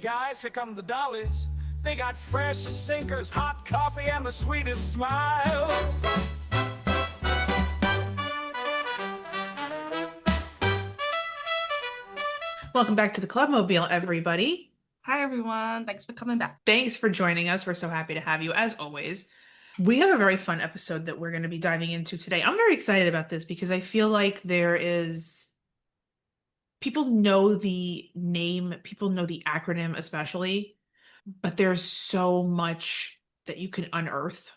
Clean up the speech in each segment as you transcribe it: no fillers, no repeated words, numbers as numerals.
guys, here come the dollies. They got fresh sinkers, hot coffee, and the sweetest smile. Welcome back to the Clubmobile, everybody. Hi, everyone. Thanks for coming back. Thanks for joining us. We're so happy to have you, as always. We have a very fun episode that we're going to be diving into today. I'm very excited about this because I feel like people know the name, people know the acronym especially, but there's so much that you can unearth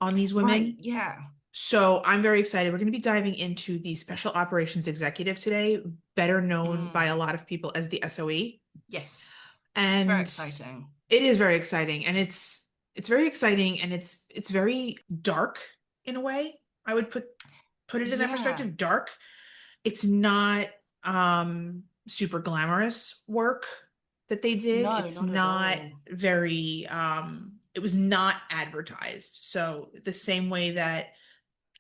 on these women. Right, yeah. So I'm very excited. We're going to be diving into the Special Operations Executive today, better known by a lot of people as the SOE. Yes. And it's very exciting. It is very exciting. And it's very exciting, and it's very dark in a way. I would put it in that perspective. Dark. It's not super glamorous work that they did. No, it's not very it was not advertised. So the same way that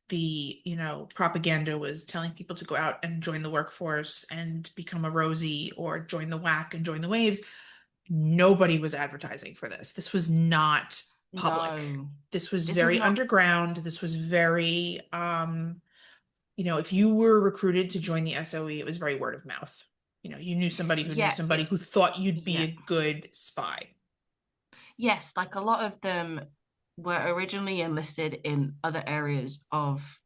the propaganda was telling people to go out and join the workforce and become a Rosie or join the WAC and join the waves, nobody was advertising for this. This was not public. No. This was very underground. This was very if you were recruited to join the SOE, it was very word of mouth. You knew somebody who knew somebody who thought you'd be a good spy. Yes, like a lot of them were originally enlisted in other areas of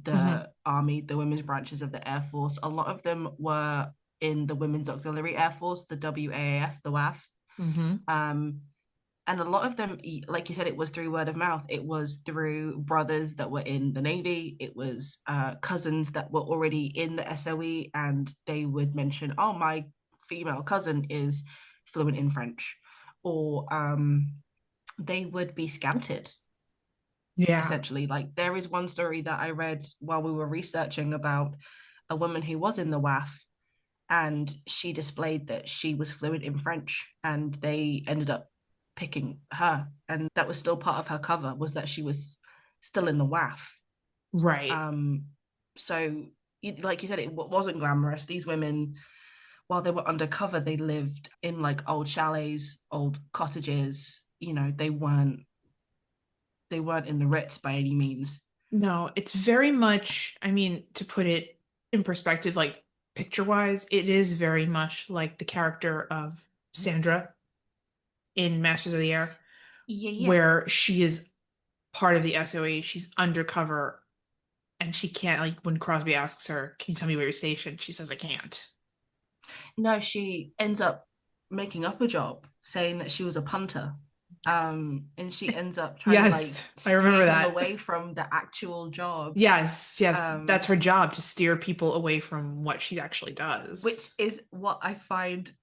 the Army, the women's branches of the Air Force. A lot of them were in the Women's Auxiliary Air Force, the WAAF, the WAF. And a lot of them, like you said, it was through word of mouth. It was through brothers that were in the Navy. It was cousins that were already in the SOE, and they would mention, oh, my female cousin is fluent in French. Or they would be scouted. Yeah. Essentially. Like, there is one story that I read while we were researching about a woman who was in the WAF, and she displayed that she was fluent in French, and they ended up picking her, and that was still part of her cover, was that she was still in the WAF. Right. So like you said, it wasn't glamorous. These women, while they were undercover, they lived in like old chalets, old cottages. They weren't in the Ritz by any means. No, it's very much, to put it in perspective, like picture-wise, it is very much like the character of Sandra in Masters of the Air, where she is part of the SOE. She's undercover, and she can't, like, when Crosby asks her, can you tell me where you're stationed? She says, I can't. No, she ends up making up a job, saying that she was a punter. And she ends up trying to steer him away from the actual job. Yes, that's her job, to steer people away from what she actually does. Which is what I found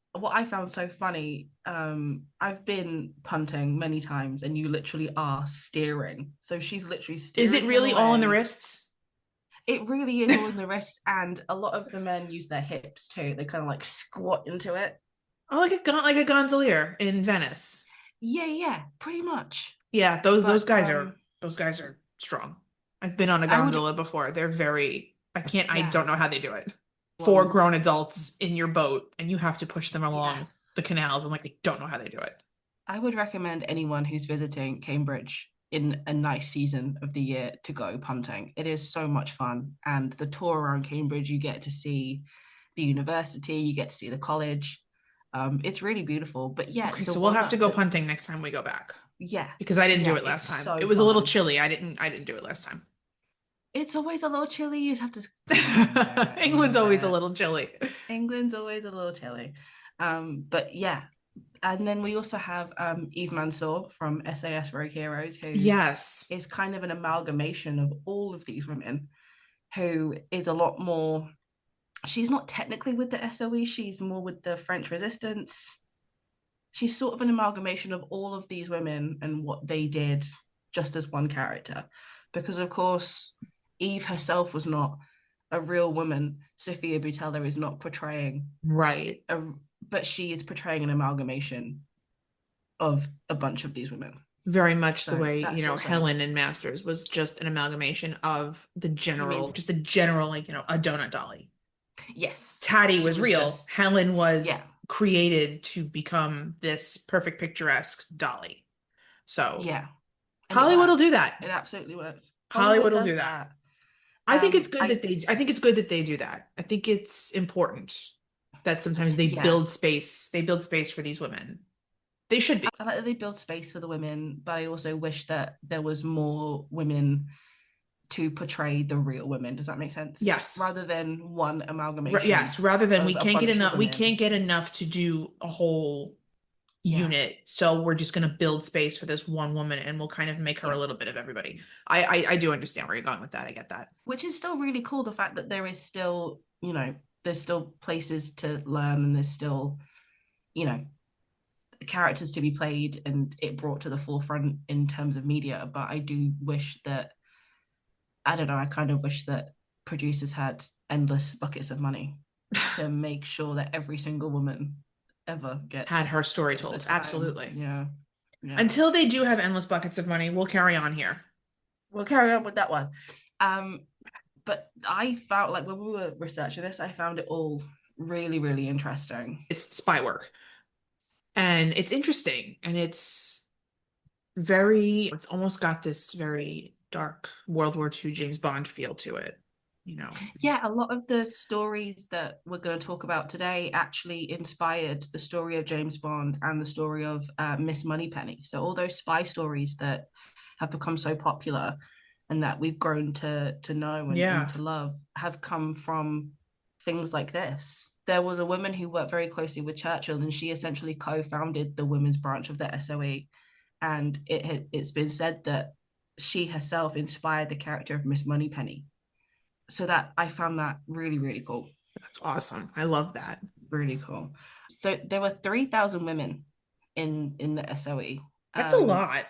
so funny. I've been punting many times, and you literally are steering. So she's literally steering. Is it really all in the wrists? It really is all in the wrists, and a lot of the men use their hips too. They kind of like squat into it. Oh, like a gondolier in Venice. Yeah, pretty much. Yeah, those guys are strong. I've been on a gondola before. They're very. I don't know how they do it. 4 grown adults in your boat, and you have to push them along the canals. I'm like, I don't know how they do it. I would recommend anyone who's visiting Cambridge in a nice season of the year to go punting. It is so much fun. And the tour around Cambridge, you get to see the university, you get to see the college. It's really beautiful. But yeah. Okay, so we'll have to go punting next time we go back. Yeah. Because I didn't do it last time. It was a little chilly. I didn't do it last time. It's always a little chilly. You have to. England's always a little chilly. England's always a little chilly. But yeah. And then we also have Eve Mansour from SAS Rogue Heroes, who is kind of an amalgamation of all of these women, who is a lot more. She's not technically with the SOE. She's more with the French Resistance. She's sort of an amalgamation of all of these women and what they did, just as one character. Because, of course, Eve herself was not a real woman. Sophia Boutella is not portraying but she is portraying an amalgamation of a bunch of these women. Very much the way, Helen in Masters was just an amalgamation of the general, like, a donut dolly. Yes. Taddy was real. Helen was created to become this perfect picturesque dolly. So yeah, and Hollywood will do that. It absolutely works. Hollywood will do that. I think it's good that I think it's good that they do that. I think it's important that sometimes they build space. They build space for these women. They should be. I like that they build space for the women, but I also wish that there was more women to portray the real women. Does that make sense? Yes. Rather than one amalgamation. Yes. Rather than we can't get enough. We can't get enough to do a whole unit. So we're just going to build space for this one woman, and we'll kind of make her a little bit of everybody. I do understand where you're going with that. I get that. Which is still really cool. The fact that there is still, there's still places to learn, and there's still, characters to be played and it brought to the forefront in terms of media. But I do wish that, I don't know, I kind of wish that producers had endless buckets of money to make sure that every single woman ever had her story told. Absolutely. Yeah. Until they do have endless buckets of money, we'll carry on here. We'll carry on with that one. But I felt like when we were researching this, I found it all really, really interesting. It's spy work. And it's interesting. And it's almost got this very dark World War II James Bond feel to it. Yeah, a lot of the stories that we're going to talk about today actually inspired the story of James Bond and the story of Miss Moneypenny. So all those spy stories that have become so popular and that we've grown to know and to love have come from things like this. There was a woman who worked very closely with Churchill, and she essentially co-founded the women's branch of the SOE. And it's been said that she herself inspired the character of Miss Moneypenny. So that I found that really, really cool. That's awesome. I love that. Really cool. So there were 3,000 women in the SOE. That's a lot.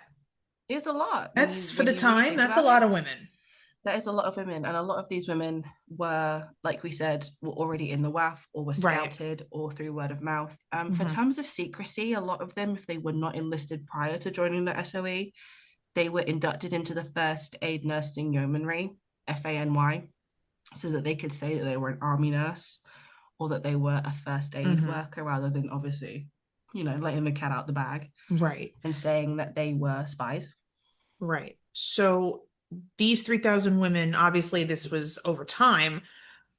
It's a lot. That's for the time. That's a lot of women. That is a lot of women. And a lot of these women were, like we said, were already in the WAF or were scouted or through word of mouth. For terms of secrecy, a lot of them, if they were not enlisted prior to joining the SOE, they were inducted into the First Aid Nursing Yeomanry, FANY, so that they could say that they were an army nurse or that they were a first aid worker, rather than obviously, letting the cat out the bag. Right. And saying that they were spies. Right. So these 3,000 women, obviously this was over time,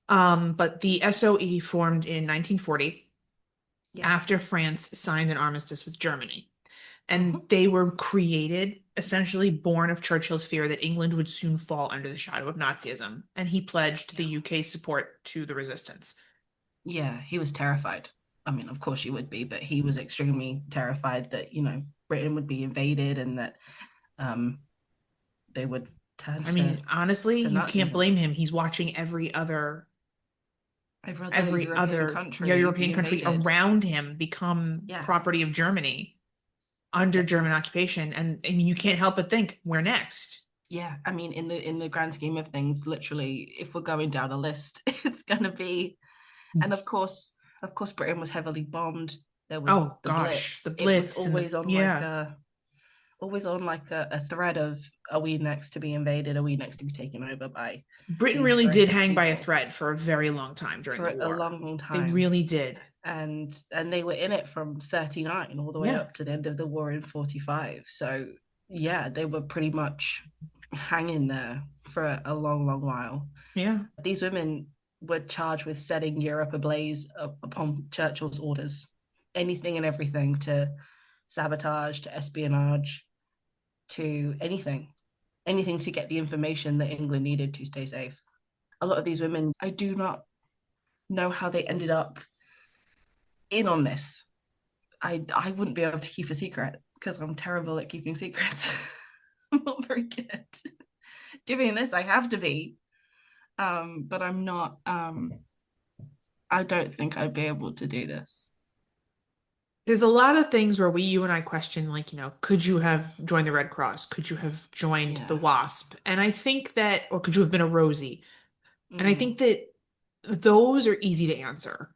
but the SOE formed in 1940 after France signed an armistice with Germany. And they were created, essentially born of Churchill's fear that England would soon fall under the shadow of Nazism. And he pledged the UK's support to the resistance. Yeah, he was terrified. I mean, of course you would be, but he was extremely terrified that, Britain would be invaded and that they would turn honestly, you can't blame him. He's watching every other European country around him become property of Germany. Under German occupation, and you can't help but think, where next? Yeah, I mean, in the grand scheme of things, literally, if we're going down a list, it's gonna be, and of course, Britain was heavily bombed. There was the Blitz. It was always on like a thread of, are we next to be invaded? Are we next to be taken over by? Britain really did hang by a thread for a very long time during the war. A long time. They really did. And they were in it from 39 all the way up to the end of the war in 45. So yeah, they were pretty much hanging there for a long, long while. Yeah. These women were charged with setting Europe ablaze upon Churchill's orders. Anything and everything, to sabotage, to espionage, to anything to get the information that England needed to stay safe. A lot of these women, I do not know how they ended up in on this. I wouldn't be able to keep a secret because I'm terrible at keeping secrets. I'm not very good. Doing this, I have to be. But I'm not, I don't think I'd be able to do this. There's a lot of things where you and I question, like, could you have joined the Red Cross? Could you have joined the WASP? And I think that, or could you have been a Rosie? And I think that those are easy to answer.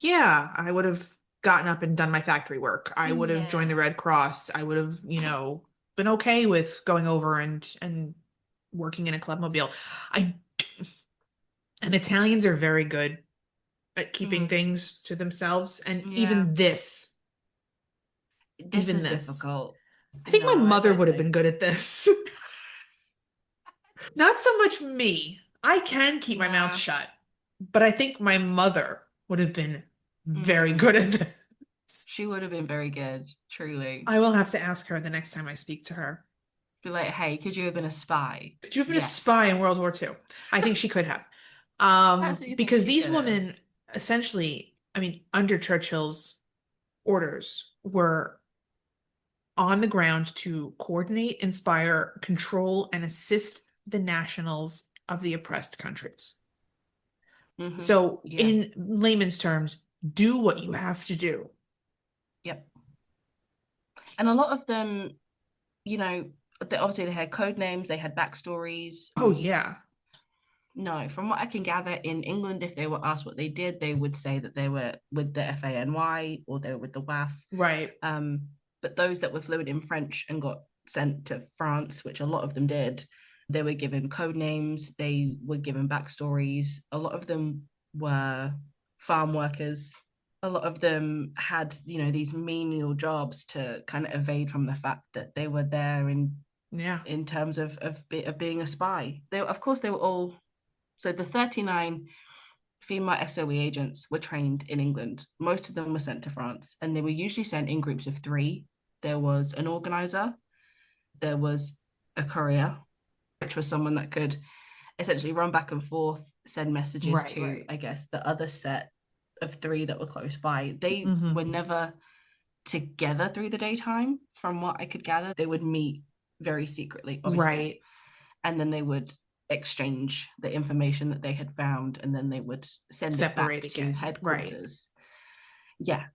I would have gotten up and done my factory work. I would have joined the Red Cross. I would have, been okay with going over and working in a Clubmobile. And Italians are very good at keeping things to themselves. And Yeah. This even is this. difficult. I think my mother I would have think been good at this. Not so much me. I can keep my mouth yeah. shut, but I think my mother would have been very good Mm. at this. She would have been very good, truly. I will have to ask her the next time I speak to her. Be like, hey, could you have been a spy? Could you have been a Yes. spy in World War II? I think she could have. That's what you think Because she these could have. women essentially, I mean, under Churchill's orders, were on the ground to coordinate, inspire, control, and assist the nationals of the oppressed countries. So, Yeah. in layman's terms, do what you have to do. Yep. And a lot of them, you know, obviously they had code names, they had backstories. Oh, yeah. No, from what I can gather, in England, if they were asked what they did, they would say that they were with the FANY or they were with the WAF. Right. But those that were fluent in French and got sent to France, which a lot of them did, they were given code names, they were given backstories. A lot of them were farm workers. A lot of them had, these menial jobs to kind of evade from the fact that they were there in terms of being a spy. Of course, they were all. So the 39 female SOE agents were trained in England. Most of them were sent to France, and they were usually sent in groups of 3. There was an organizer, there was a courier, which was someone that could essentially run back and forth, send messages to, I guess, the other set of 3 that were close by. They were never together through the daytime, from what I could gather. They would meet very secretly, obviously. Right. And then they would exchange the information that they had found, and then they would send it back to headquarters. Right. Yeah.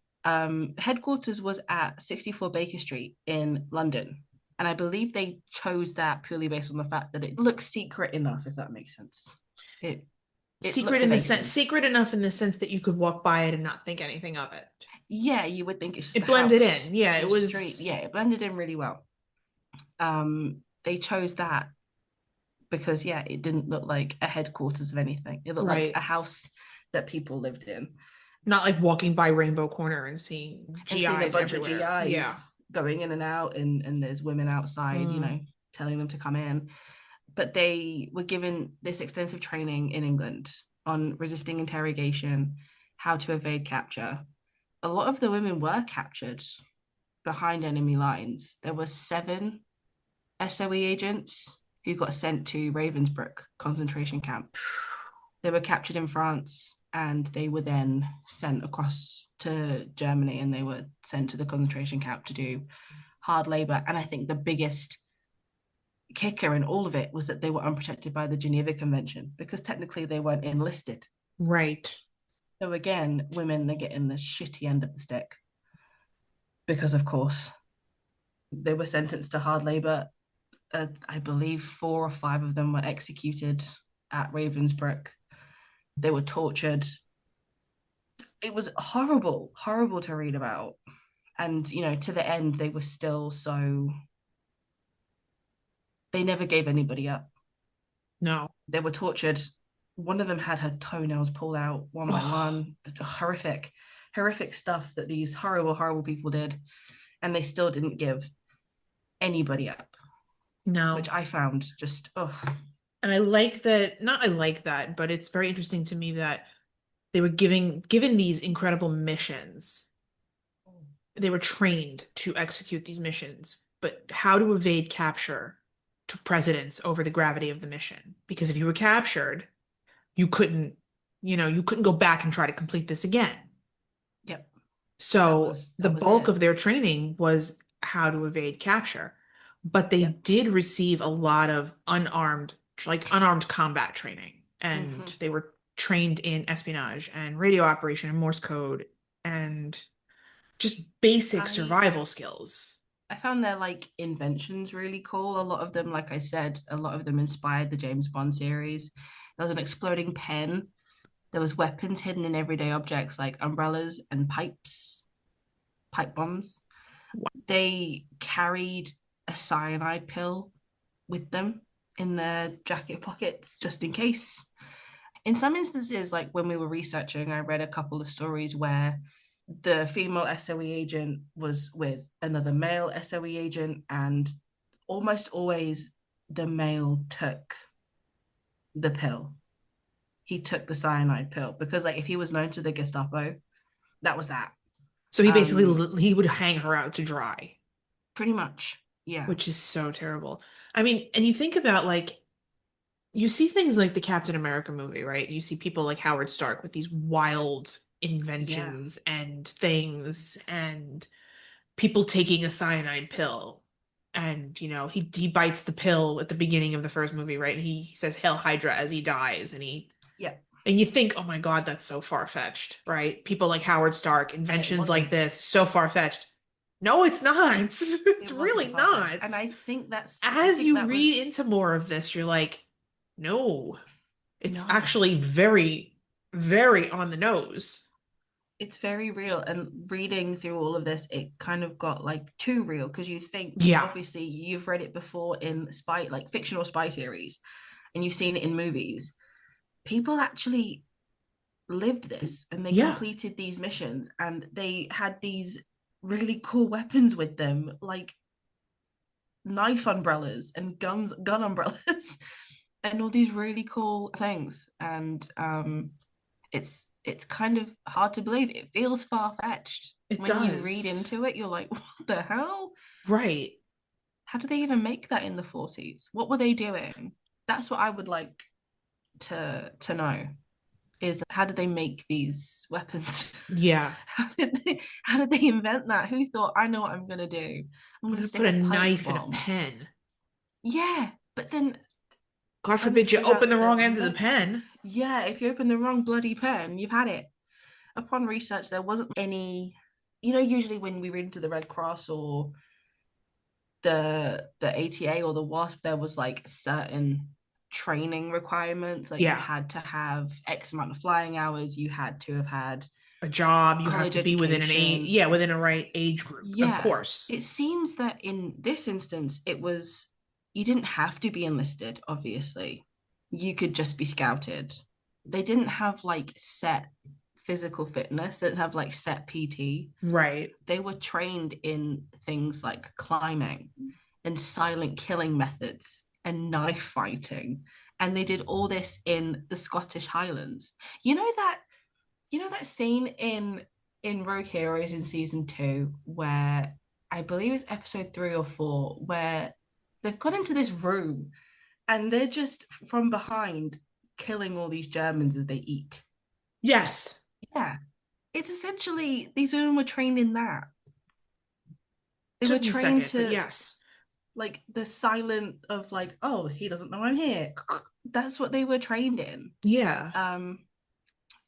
Headquarters was at 64 Baker Street in London. And I believe they chose that purely based on the fact that it looks secret enough, if that makes sense. Secret enough in the sense that you could walk by it and not think anything of it. Yeah, you would think it's just it blended in. Yeah, it was street. Yeah, it blended in really well. They chose that because it didn't look like a headquarters of anything. It looked like a house that people lived in. Not like walking by Rainbow Corner and seeing GIs a bunch everywhere. Of GIs going in and out, and there's women outside, telling them to come in. But they were given this extensive training in England on resisting interrogation, how to evade capture. A lot of the women were captured behind enemy lines. There were 7 SOE agents who got sent to Ravensbrück concentration camp. They were captured in France, and they were then sent across to Germany, and they were sent to the concentration camp to do hard labor. And I think the biggest kicker in all of it was that they were unprotected by the Geneva Convention, because technically they weren't enlisted. Right. So again, women are getting the shitty end of the stick, because of course they were sentenced to hard labor. I believe 4 or 5 of them were executed at Ravensbrück. They were tortured. It was horrible to read about. And, to the end, they were still they never gave anybody up. No. They were tortured. One of them had her toenails pulled out one by one. Horrific stuff that these horrible people did. And they still didn't give anybody up. No. Which I found just, And I like that, but it's very interesting to me that they were given these incredible missions. They were trained to execute these missions, but how to evade capture took precedence over the gravity of the mission. Because if you were captured, you couldn't go back and try to complete this again. Yep. So the bulk of their training was how to evade capture. But they did receive a lot of unarmed combat training. And they were trained in espionage and radio operation and Morse code and just basic survival skills. I found their inventions really cool. A lot of them, like I said, inspired the James Bond series. There was an exploding pen. There was weapons hidden in everyday objects like umbrellas and pipe bombs. Wow. They carried a cyanide pill with them in their jacket pockets just in case. In some instances, like when we were researching, I read a couple of stories where the female SOE agent was with another male SOE agent, and almost always the male took the pill. He took the cyanide pill because, like, if he was known to the Gestapo, that was that. So he basically he would hang her out to dry. Pretty much, yeah. Which is so terrible. I mean, and you think about like you see things like the Captain America movie, right? You see people like Howard Stark with these wild inventions and things, and people taking a cyanide pill. And, you know, he bites the pill at the beginning of the first movie, right? And he says Hail Hydra as he dies, and and you think, oh my God, that's so far-fetched, right? People like Howard Stark, inventions like this, so far-fetched. No, it's not. It's really not. And I think that's as you read into more of this, you're like, no, it's actually very, very on the nose. It's very real. And reading through all of this, it kind of got like too real because you think, obviously, you've read it before in like fictional spy series, and you've seen it in movies. People actually lived this, and they completed these missions, and they had these really cool weapons with them, like knife umbrellas and gun umbrellas and all these really cool things. And it's kind of hard to believe. It feels far-fetched. When you read into it, you're like, what the hell? Right. How did they even make that in the 40s? What were they doing? That's what I would like to know, is how did they make these weapons? Yeah. How did they invent that? Who thought, I know what I'm gonna do? I'm gonna stick put a knife in a pen. Yeah, but then God forbid you open the wrong ends of the pen. Yeah, if you open the wrong bloody pen, you've had it. Upon research, there wasn't any, usually when we read into the Red Cross or the ATA or the WASP, there was like certain training requirements. Like you had to have X amount of flying hours, you had to have had a job, you have to be within within a right age group. Of course. It seems that in this instance, you didn't have to be enlisted, obviously. You could just be scouted. They didn't have like set physical fitness, they didn't have like set PT. Right. They were trained in things like climbing and silent killing methods and knife fighting. And they did all this in the Scottish Highlands. You know that scene in Rogue Heroes in season 2 where I believe it's episode 3 or 4, where they've got into this room and they're just from behind killing all these Germans as they eat. Yes. Yeah. It's essentially, these women were trained in that. They were trained to, yes. Like the silent of like, oh, he doesn't know I'm here. That's what they were trained in. Yeah.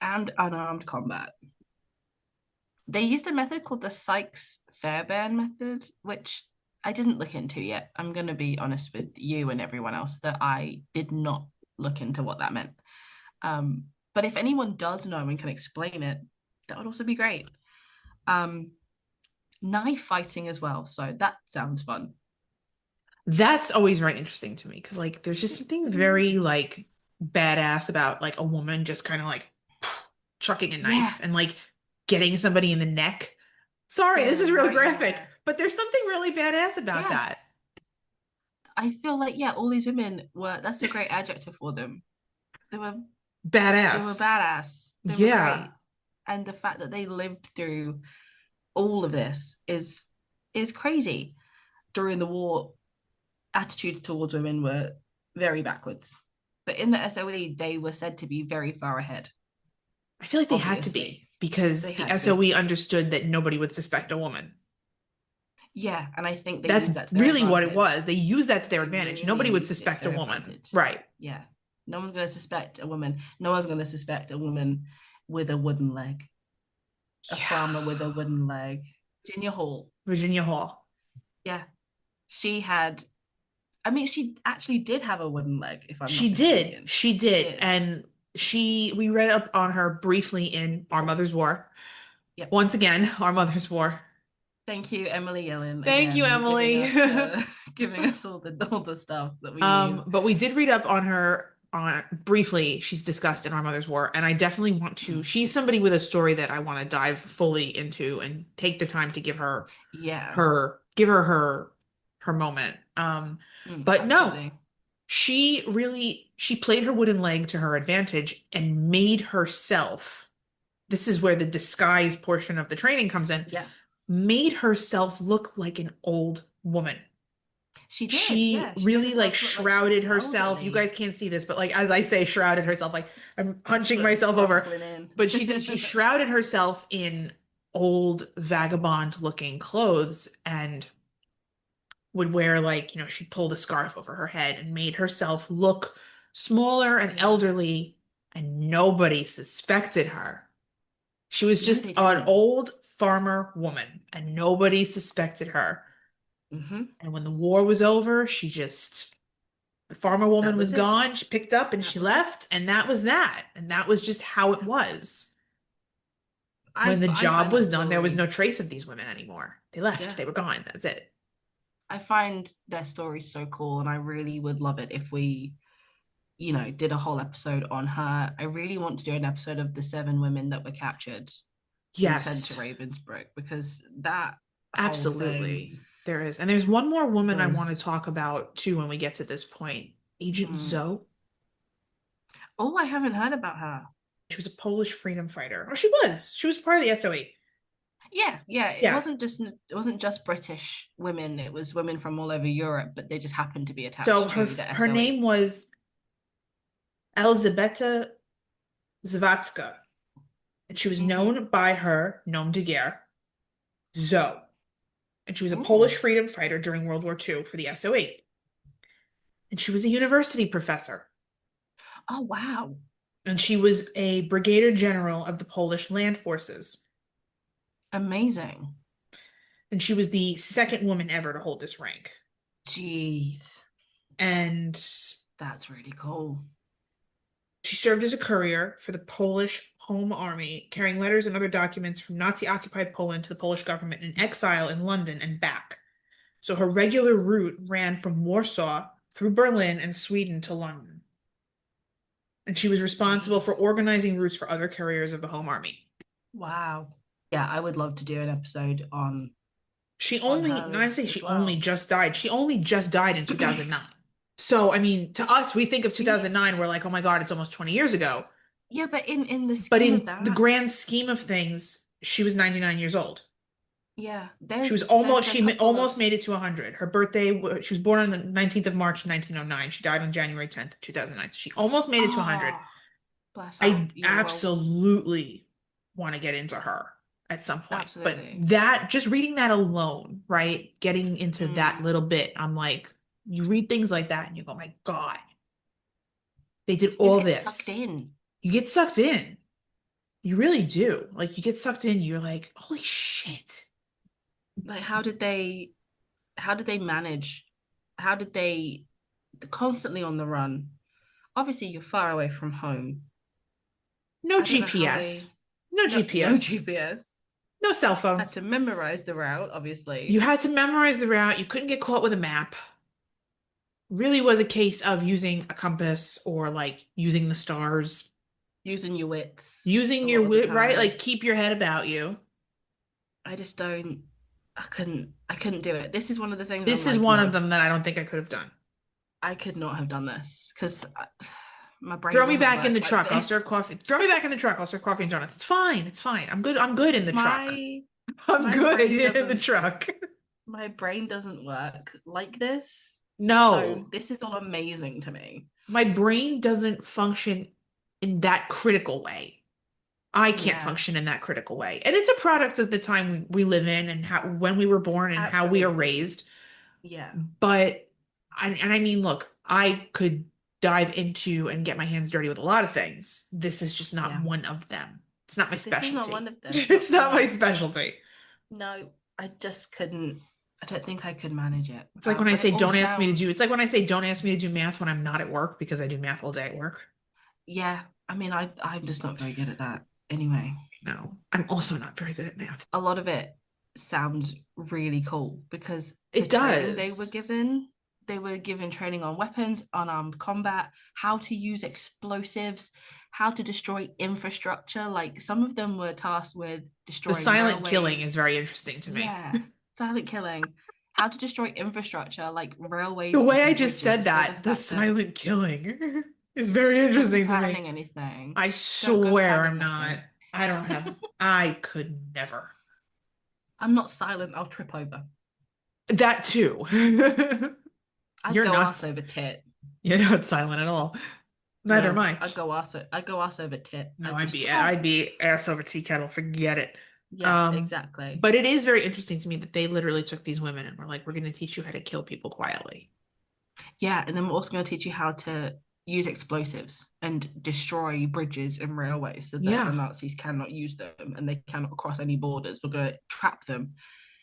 And unarmed combat. They used a method called the Sykes-Fairbairn method, which I didn't look into yet. I'm going to be honest with you and everyone else that I did not look into what that meant. But if anyone does know and can explain it, that would also be great. Knife fighting as well. So that sounds fun. That's always very interesting to me because like there's just something very like badass about like a woman just kind of like chucking a knife and like getting somebody in the neck. Sorry, this is real graphic, but there's something really badass about that. I feel like, all these women that's a great adjective for them. They were badass. They were badass. They were great. And the fact that they lived through all of this is crazy. During the war, attitudes towards women were very backwards. But in the SOE, they were said to be very far ahead. I feel like they had to be because the SOE understood that nobody would suspect a woman. Yeah, and I think that's really what it was. They used that to their advantage. Really, nobody would suspect a woman. Advantage. Right. Yeah. No one's going to suspect a woman. No one's going to suspect a woman with a wooden leg. A farmer with a wooden leg. Virginia Hall. Yeah. She actually did have a wooden leg, if I'm not mistaken. She did. And we read up on her briefly in Our Mother's War. Yep. Once again, Our Mother's War. Thank you, Emily Yellen. Thank you, Emily. Giving us all the stuff that we need. But we did read up on her briefly, she's discussed in Our Mother's War, and I definitely want to. She's somebody with a story that I want to dive fully into and take the time to give her her moment. But no, absolutely. she played her wooden leg to her advantage and made herself. This is where the disguise portion of the training comes in. Yeah. Made herself look like an old woman. She did. She yeah. really like shrouded herself. Elderly. You guys can't see this, but like as I say, shrouded herself, like I'm hunching myself over. But she did. She shrouded herself in old vagabond looking clothes and would wear like, she'd pull the scarf over her head and made herself look smaller and elderly, and nobody suspected her. She was just an old farmer woman and nobody suspected her. Mm-hmm. And when the war was over, the farmer woman was gone. She picked up and she left, and that was that. And that was just how it was. When the job was done, there was no trace of these women anymore. They left. Yeah. They were gone. That's it. I find their stories so cool, and I really would love it if we, did a whole episode on her. I really want to do an episode of the 7 women that were captured and sent to Ravensbrück, because that absolutely there is. And there's one more woman I want to talk about too when we get to this point. Agent Zoe. Oh, I haven't heard about her. She was a Polish freedom fighter. Oh, she was part of the SOE. Yeah. It wasn't just British women. It was women from all over Europe, but they just happened to be attached to the SOE. Her name was Elżbieta Zawadzka, and she was known by her nom de guerre, Zoe. And she was a Polish freedom fighter during World War II for the SOE. And she was a university professor. Oh, wow. And she was a brigadier general of the Polish land forces. Amazing. And she was the second woman ever to hold this rank. Jeez. And that's really cool. She served as a courier for the Polish Home Army, carrying letters and other documents from Nazi-occupied Poland to the Polish government in exile in London and back. So her regular route ran from Warsaw through Berlin and Sweden to London. And she was responsible for organizing routes for other couriers of the Home Army. Wow. Yeah, I would love to do an episode on. She only just died. She only just died in 2009. So, I mean, to us, we think of 2009, we're like, oh my God, it's almost 20 years ago. Yeah, but in the scheme of that, the grand scheme of things, she was 99 years old. Yeah. She almost made it to 100. Her birthday, she was born on the 19th of March, 1909. She died on January 10th, 2009. So she almost made it to 100. I absolutely want to get into her at some point. Absolutely. But just reading that alone, right? Getting into that little bit, I'm like, you read things like that and you go, my God, they did all this. Sucked in. You get sucked in. You really do. Like, you get sucked in. You're like, holy shit. Like, how did they manage? How did they constantly on the run? Obviously, you're far away from home. No GPS. No GPS. No cell phones. Had to memorize the route, obviously. You had to memorize the route. You couldn't get caught with a map. Really was a case of using a compass or like using the stars. Using your wits. Using your wit, right? Like, keep your head about you. I couldn't do it. This is one of the things. This is one of them that I don't think I could have done. I could not have done this because my brain. Throw me back in the truck. I'll serve coffee. Throw me back in the truck. I'll serve coffee and donuts. It's fine. It's fine. I'm good. I'm good in the truck. I'm good in the truck. My brain doesn't work like this. No. So this is all amazing to me. My brain doesn't function in that critical way. I can't function in that critical way. And it's a product of the time we live in and when we were born and how we are raised. Yeah. But, I mean, look, I could dive into and get my hands dirty with a lot of things. This is just not one of them. It's not my specialty. This is not one of them. It's not my specialty. No, I just couldn't. I don't think I could manage it. It's like when I say don't ask me to do. It's like when I say don't ask me to do math when I'm not at work, because I do math all day at work. Yeah, I mean, I'm just not very good at that. Anyway. No, I'm also not very good at math. A lot of it sounds really cool because it does. They were given they were given training on weapons, unarmed combat, how to use explosives, how to destroy infrastructure. Like some of them were tasked with destroying the silent railways. killing is very interesting to me. Yeah, silent killing. How to destroy infrastructure like railways. The way I just said that, the silent killing is very interesting to me. Planning anything. I swear I'm not. I could never. I'm not silent. I'll trip over. That too. I'd go ass over tit. You're not silent at all. Neither am I. I'd go ass over tit. No, I'd be ass over tea kettle. Forget it. Yeah, exactly. But it is very interesting to me that they literally took these women and were like, we're going to teach you how to kill people quietly. Yeah, and then we're also going to teach you how to use explosives and destroy bridges and railways so that the Nazis cannot use them and they cannot cross any borders. We're going to trap them.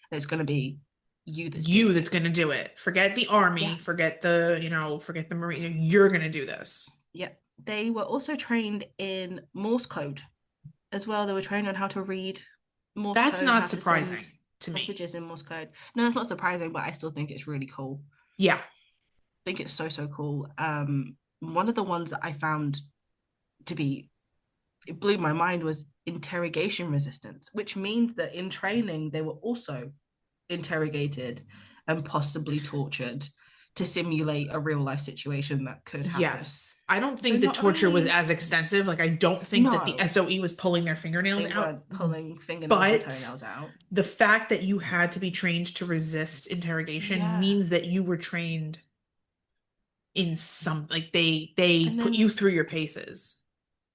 And it's going to be you that's going to do it. Forget the army, forget the Marine. You're going to do this. Yeah. They were also trained in Morse code as well. They were trained on how to read Morse code. That's not surprising to me. Messages in Morse code. No, that's not surprising, but I still think it's really cool. Yeah. I think it's so cool. One of the ones that I found it blew my mind was interrogation resistance, which means that in training they were also interrogated and possibly tortured to simulate a real life situation that could happen. Yes. I don't think the torture was as extensive. Like, I don't think that the SOE was pulling their fingernails out. Pulling fingernails and toenails out. The fact that you had to be trained to resist interrogation means that you were trained in some, like, they put you through your paces.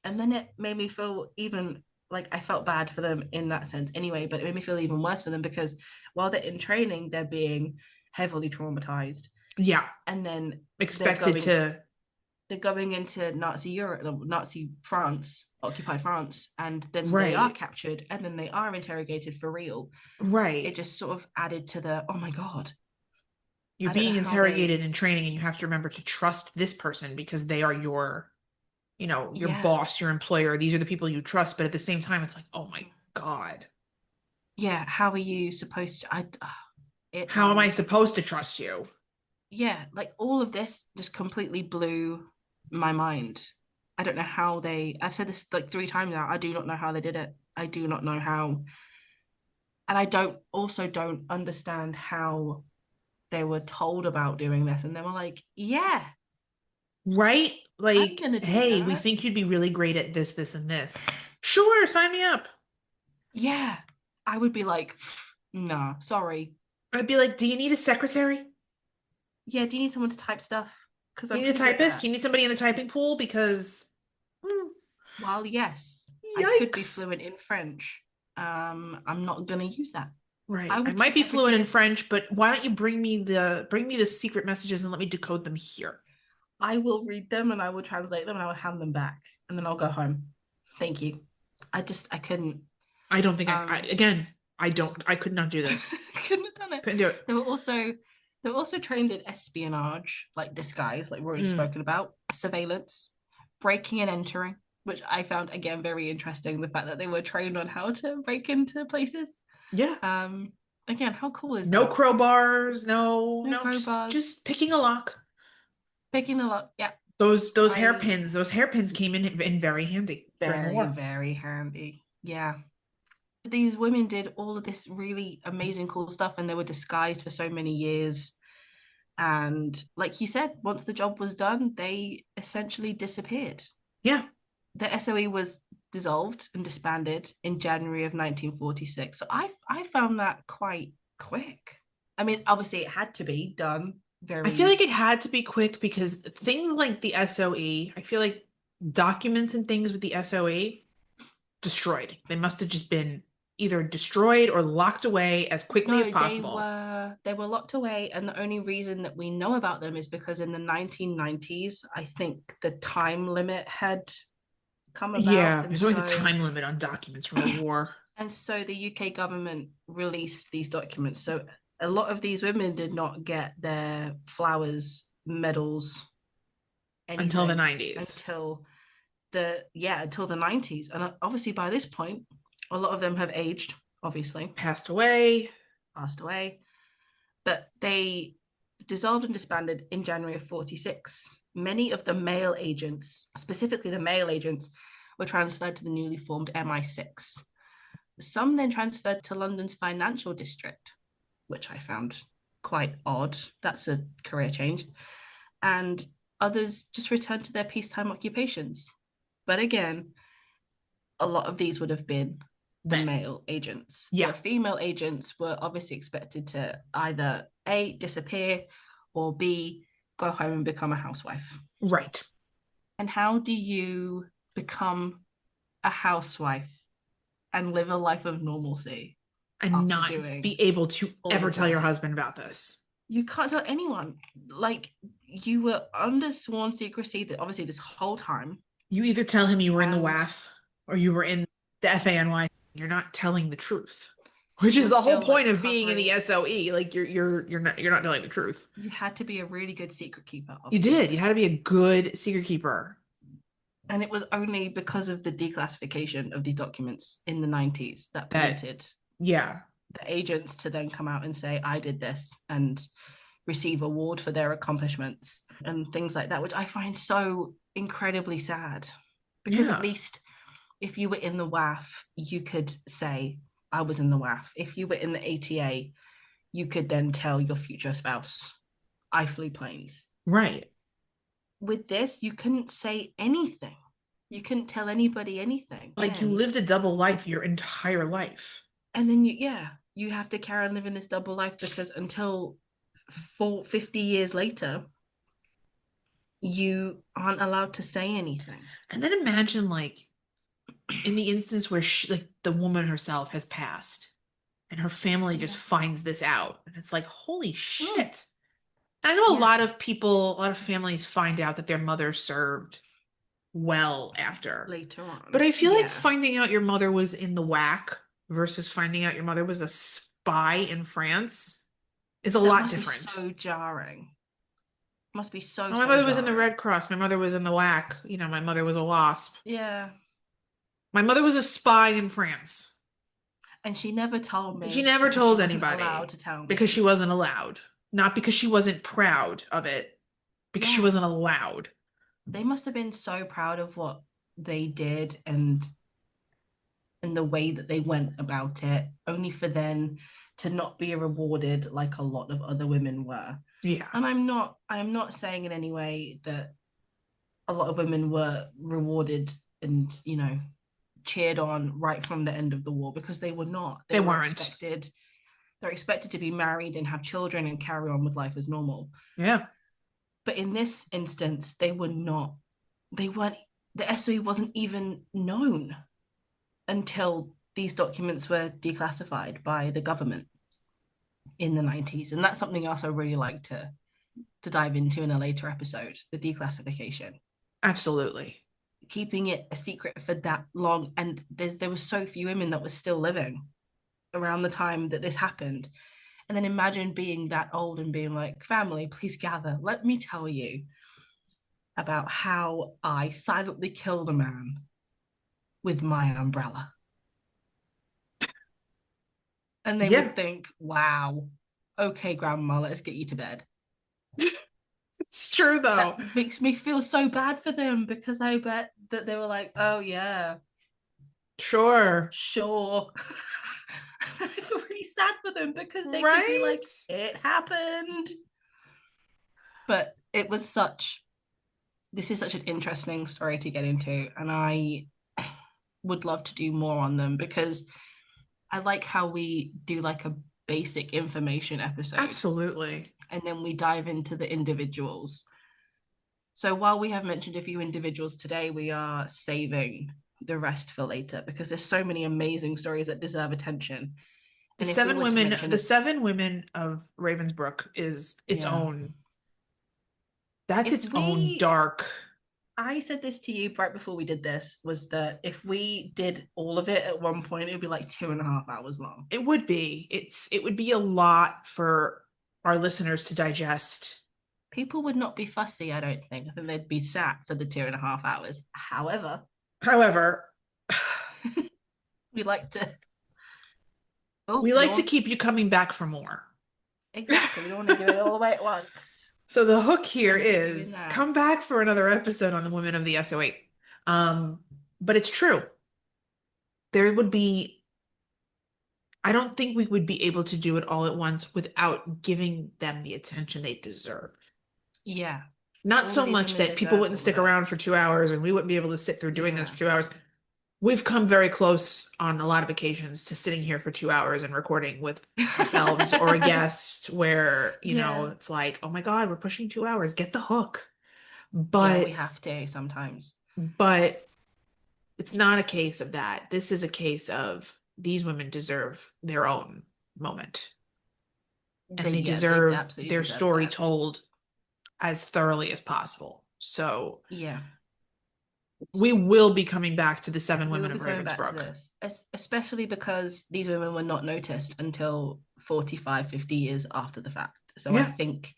And then it made me feel even like I felt bad for them in that sense anyway, but it made me feel even worse for them because while they're in training, they're being heavily traumatized. Yeah. And then they're going into Nazi Europe, Nazi France, occupied France, and then they are captured and then they are interrogated for real. Right. It just sort of added to the, oh my God. You're being interrogated in training and you have to remember to trust this person because they are your boss, your employer. These are the people you trust. But at the same time, it's like, oh my God. Yeah. How are you supposed to, how am I supposed to trust you? Yeah. Like all of this just completely blew my mind. I don't know how I've said this like 3 times now. I do not know how they did it. I do not know how. And I don't understand how they were told about doing this. And they were like, yeah. Right? Like, hey, we think you'd be really great at this, this, and this. Sure, sign me up. Yeah. I would be like, nah, sorry. I'd be like, do you need a secretary? Yeah, do you need someone to type stuff? Do you need a typist? Do you need somebody in the typing pool? Because well, yes. Yikes. I could be fluent in French. I'm not gonna use that. Right. I might be fluent in French, but why don't you bring me the secret messages and let me decode them here? I will read them and I will translate them and I will hand them back and then I'll go home. Thank you. I couldn't. I don't think I could not do this. I couldn't have done it. Couldn't do it. They were also trained in espionage, like disguise, like we've already spoken about, surveillance, breaking and entering, which I found again very interesting. The fact that they were trained on how to break into places. Yeah. Again, how cool is no that? Crowbars, no crowbars. Just picking a lock. Picking a lock, yeah. Those hairpins came in very handy. Very handy. Yeah. These women did all of this really amazing, cool stuff, and they were disguised for so many years. And like you said, once the job was done, they essentially disappeared. Yeah. The SOE was dissolved and disbanded in January of 1946. So I found that quite quick. I mean, obviously it had to be done very... I feel like it had to be quick because things like the SOE, I feel like documents and things with the SOE destroyed. They must have just been either destroyed or locked away as quickly as possible. They were locked away, and the only reason that we know about them is because in the 1990s, I think the time limit had come about. Yeah, there's always a time limit on documents from a war. And so the UK government released these documents. So a lot of these women did not get their flowers, medals, until the 90s. Until the 90s. And obviously by this point, a lot of them have aged, obviously. Passed away. But they dissolved and disbanded in January of 46. Many of the male agents, specifically the male agents, were transferred to the newly formed MI6. Some then transferred to London's financial district, which I found quite odd. That's a career change. And others just returned to their peacetime occupations. But again, a lot of these would have been the male agents. Yeah. The female agents were obviously expected to either A, disappear, or B, go home and become a housewife. Right. And how do you become a housewife and live a life of normalcy and not be able to ever tell your husband about this? You can't tell anyone. Like, you were under sworn secrecy that obviously this whole time. You either tell him you were in the WAF or you were in the FANY. You're not telling the truth, which is the whole point of being in the SOE. Like, you're not telling the truth. You had to be a really good secret keeper. You did. You had to be a good secret keeper. And it was only because of the declassification of these documents in the 90s that permitted the agents to then come out and say, I did this, and receive award for their accomplishments and things like that, which I find so incredibly sad. Because at least if you were in the WAF, you could say, I was in the WAF. If you were in the ATA, you could then tell your future spouse, I flew planes. Right. With this, you couldn't say anything. You couldn't tell anybody anything. Like, you lived a double life your entire life. And then you have to carry on living this double life because until 50 years later, you aren't allowed to say anything. And then imagine, like, in the instance where the woman herself has passed and her family just finds this out. And it's like, holy shit. I know a lot of families find out that their mother served well after. Later on. But I feel like finding out your mother was in the WAC versus finding out your mother was a spy in France is a lot different. So jarring. Must be so My mother was in the Red Cross. My mother was in the WAC. You know, my mother was a WASP. Yeah. My mother was a spy in France. And she never told me. She never told anybody. Allowed to tell me. Because she wasn't allowed. Not because she wasn't proud of it. Because she wasn't allowed. They must have been so proud of what they did and the way that they went about it, only for them to not be rewarded like a lot of other women were. Yeah. And I am not saying in any way that a lot of women were rewarded and, you know, cheered on right from the end of the war, because they were not. They weren't. They're expected to be married and have children and carry on with life as normal. Yeah. But in this instance, they weren't, the SOE wasn't even known until these documents were declassified by the government in the 90s. And that's something else I really like to dive into in a later episode, the declassification. Absolutely. Keeping it a secret for that long. And there were so few women that were still living around the time that this happened. And then imagine being that old and being like, family, please gather. Let me tell you about how I silently killed a man with my umbrella. And they would think, wow, okay, grandma, let's get you to bed. It's true, though. That makes me feel so bad for them, because I bet that they were like, oh, yeah. Sure. I feel really sad for them, because they could be like, it happened. But this is such an interesting story to get into, and I would love to do more on them, because I like how we do like a basic information episode. Absolutely. And then we dive into the individuals. So while we have mentioned a few individuals today, we are saving the rest for later, because there's so many amazing stories that deserve attention. The seven women of Ravensbrück is its own. That's its own dark. I said this to you right before we did this, was that if we did all of it at one point, it would be like 2.5 hours long. It would be. It would be a lot for our listeners to digest. People would not be fussy, I don't think. I think they'd be sat for the 2.5 hours. However, we like to... we like to keep you coming back for more. Exactly. We don't want to do it all the way at once. So the hook here is come back for another episode on the women of the SOE. But it's true. There would be, I don't think we would be able to do it all at once without giving them the attention they deserve. Yeah. Not so much that people wouldn't stick around for 2 hours and we wouldn't be able to sit through doing this for 2 hours. We've come very close on a lot of occasions to sitting here for 2 hours and recording with ourselves or a guest where, you know, it's like, oh my God, we're pushing 2 hours. Get the hook. But we have to sometimes. But it's not a case of that. This is a case of these women deserve their own moment. And they deserve their story told as thoroughly as possible. So we will be coming back to the 7 women of Ravensbrück. Especially because these women were not noticed until 45, 50 years after the fact. So I think,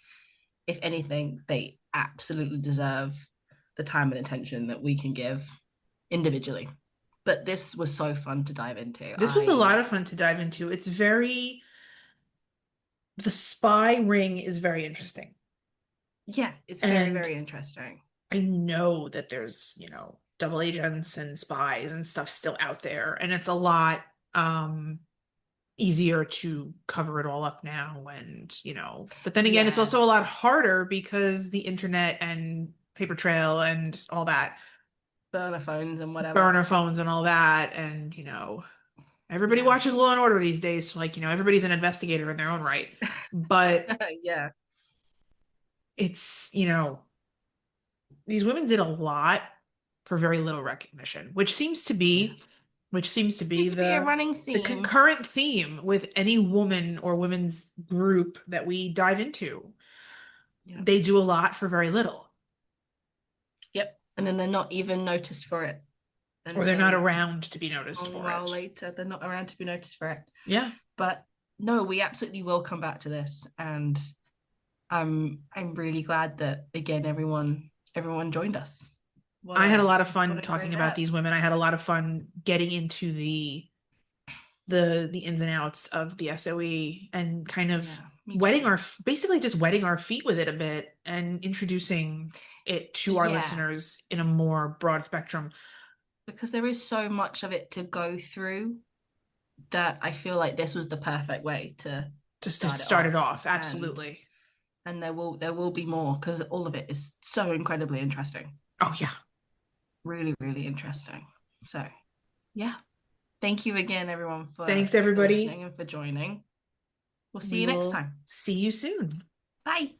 if anything, they absolutely deserve the time and attention that we can give individually. But this was so fun to dive into. This was a lot of fun to dive into. It's very... The spy ring is very interesting. Yeah, it's very, very interesting. I know that there's, you know, double agents and spies and stuff still out there, and it's a lot easier to cover it all up now, and, you know, but then again, it's also a lot harder because the internet and paper trail and all that. Burner phones and whatever. Burner phones and all that, and, you know, everybody watches Law and Order these days, so, like, you know, everybody's an investigator in their own right. But it's, you know, these women did a lot for very little recognition, which seems to be a running theme. The concurrent theme with any woman or women's group that we dive into. They do a lot for very little. Yep. And then they're not even noticed for it. Or they're not around to be noticed for it. A while later, they're not around to be noticed for it. Yeah. But no, we absolutely will come back to this. And I'm really glad that, again, everyone joined us. I had a lot of fun talking about these women. I had a lot of fun getting into the ins and outs of the SOE and kind of basically just wetting our feet with it a bit and introducing it to our listeners in a more broad spectrum. Because there is so much of it to go through that I feel like this was the perfect way to start it off. Absolutely. And there will be more, because all of it is so incredibly interesting. Oh yeah. Really, really interesting. So yeah. Thank you again, everyone, thanks everybody for listening and for joining. We'll see you next time. See you soon. Bye.